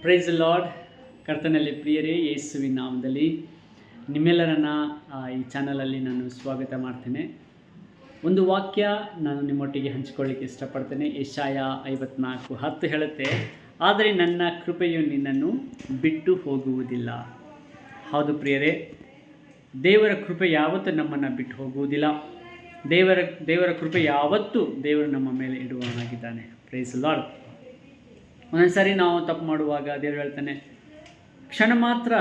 Price lord. ಕರ್ತನಲ್ಲಿ ಪ್ರಿಯರೇ, ಯೇಸುವಿನ ನಾಮದಲ್ಲಿ ನಿಮ್ಮೆಲ್ಲರನ್ನ ಈ ಚಾನಲಲ್ಲಿ ನಾನು ಸ್ವಾಗತ ಮಾಡ್ತೇನೆ. ಒಂದು ವಾಕ್ಯ ನಾನು ನಿಮ್ಮೊಟ್ಟಿಗೆ ಹಂಚಿಕೊಳ್ಳಿಕ್ಕೆ ಇಷ್ಟಪಡ್ತೇನೆ. ಯೆಶಾಯ 54:10 ಹೇಳುತ್ತೆ, ಆದರೆ ನನ್ನ ಕೃಪೆಯು ನಿನ್ನನ್ನು ಬಿಟ್ಟು ಹೋಗುವುದಿಲ್ಲ. ಹೌದು ಪ್ರಿಯರೇ, ದೇವರ ಕೃಪೆ ಯಾವತ್ತೂ ನಮ್ಮನ್ನು ಬಿಟ್ಟು ಹೋಗುವುದಿಲ್ಲ. ದೇವರ ಕೃಪೆ ಯಾವತ್ತೂ ದೇವರು ನಮ್ಮ ಮೇಲೆ ಇಡುವವನಾಗಿದ್ದಾನೆ. Price lord. ಒಂದೊಂದು ಸಾರಿ ನಾವು ತಪ್ಪು ಮಾಡುವಾಗ ದೇವರು ಹೇಳ್ತಾನೆ, ಕ್ಷಣ ಮಾತ್ರ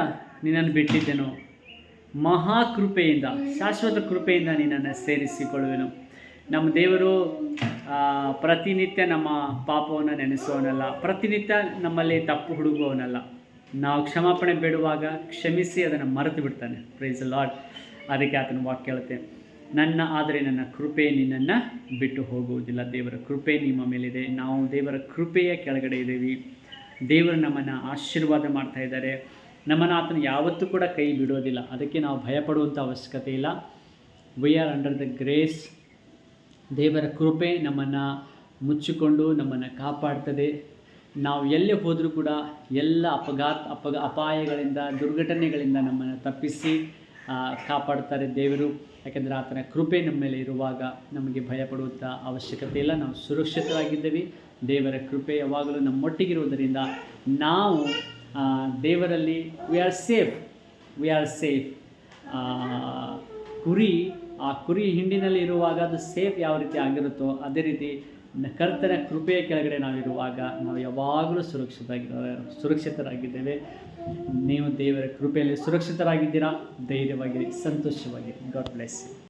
ನಿನ್ನನ್ನು ಬಿಟ್ಟಿದ್ದೇನೋ, ಮಹಾಕೃಪೆಯಿಂದ, ಶಾಶ್ವತ ಕೃಪೆಯಿಂದ ನಿನ್ನನ್ನು ಸೇರಿಸಿಕೊಳ್ಳುವೆನು. ನಮ್ಮ ದೇವರು ಪ್ರತಿನಿತ್ಯ ನಮ್ಮ ಪಾಪವನ್ನು ನೆನೆಸುವವನಲ್ಲ, ಪ್ರತಿನಿತ್ಯ ನಮ್ಮಲ್ಲಿ ತಪ್ಪು ಹುಡುಗುವವನಲ್ಲ. ನಾವು ಕ್ಷಮಾಪಣೆ ಬೇಡುವಾಗ ಕ್ಷಮಿಸಿ ಅದನ್ನು ಮರೆತು ಬಿಡ್ತಾನೆ. Praise Lord. ಅದಕ್ಕೆ ಆತನ ವಾಕ್ಯ ಹೇಳುತ್ತೆ, ಆದರೆ ನನ್ನ ಕೃಪೆ ನಿನ್ನನ್ನು ಬಿಟ್ಟು ಹೋಗುವುದಿಲ್ಲ. ದೇವರ ಕೃಪೆ ನಿಮ್ಮ ಮೇಲಿದೆ. ನಾವು ದೇವರ ಕೃಪೆಯ ಕೆಳಗಡೆ ಇದ್ದೀವಿ. ದೇವರು ನಮ್ಮನ್ನು ಆಶೀರ್ವಾದ ಮಾಡ್ತಾ ಇದ್ದಾರೆ. ನಮ್ಮನ್ನು ಆತನು ಯಾವತ್ತೂ ಕೂಡ ಕೈ ಬಿಡೋದಿಲ್ಲ. ಅದಕ್ಕೆ ನಾವು ಭಯಪಡುವಂಥ ಅವಶ್ಯಕತೆ ಇಲ್ಲ. We are under the grace. ದೇವರ ಕೃಪೆ ನಮ್ಮನ್ನು ಮುಚ್ಚಿಕೊಂಡು ನಮ್ಮನ್ನು ಕಾಪಾಡ್ತದೆ. ನಾವು ಎಲ್ಲೇ ಹೋದರೂ ಕೂಡ ಎಲ್ಲ ಅಪಾಯಗಳಿಂದ, ದುರ್ಘಟನೆಗಳಿಂದ ನಮ್ಮನ್ನು ತಪ್ಪಿಸಿ ಕಾಪಾಡ್ತಾರೆ ದೇವರು. ಯಾಕೆಂದರೆ ಆತನ ಕೃಪೆ ನಮ್ಮ ಮೇಲೆ ಇರುವಾಗ ನಮಗೆ ಭಯಪಡುವಂಥ ಅವಶ್ಯಕತೆ ಇಲ್ಲ. ನಾವು ಸುರಕ್ಷಿತರಾಗಿದ್ದೇವೆ. ದೇವರ ಕೃಪೆ ಯಾವಾಗಲೂ ನಮ್ಮೊಟ್ಟಿಗಿರುವುದರಿಂದ ನಾವು ದೇವರಲ್ಲಿ ವಿ ಆರ್ ಸೇಫ್. ಕುರಿ ಹಿಂಡಿನಲ್ಲಿ ಇರುವಾಗ ಅದು ಸೇಫ್ ಯಾವ ರೀತಿ ಆಗಿರುತ್ತೋ ಅದೇ ರೀತಿ ಕರ್ತನ ಕೃಪೆಯ ಕೆಳಗಡೆ ನಾವಿರುವಾಗ ನಾವು ಯಾವಾಗಲೂ ಸುರಕ್ಷಿತರಾಗಿದ್ದೇವೆ. ನೀವು ದೇವರ ಕೃಪೆಯಲ್ಲಿ ಸುರಕ್ಷಿತರಾಗಿದ್ದೀರಾ. ಧೈರ್ಯವಾಗಿರಿ, ಸಂತೋಷವಾಗಿರಿ. God bless you.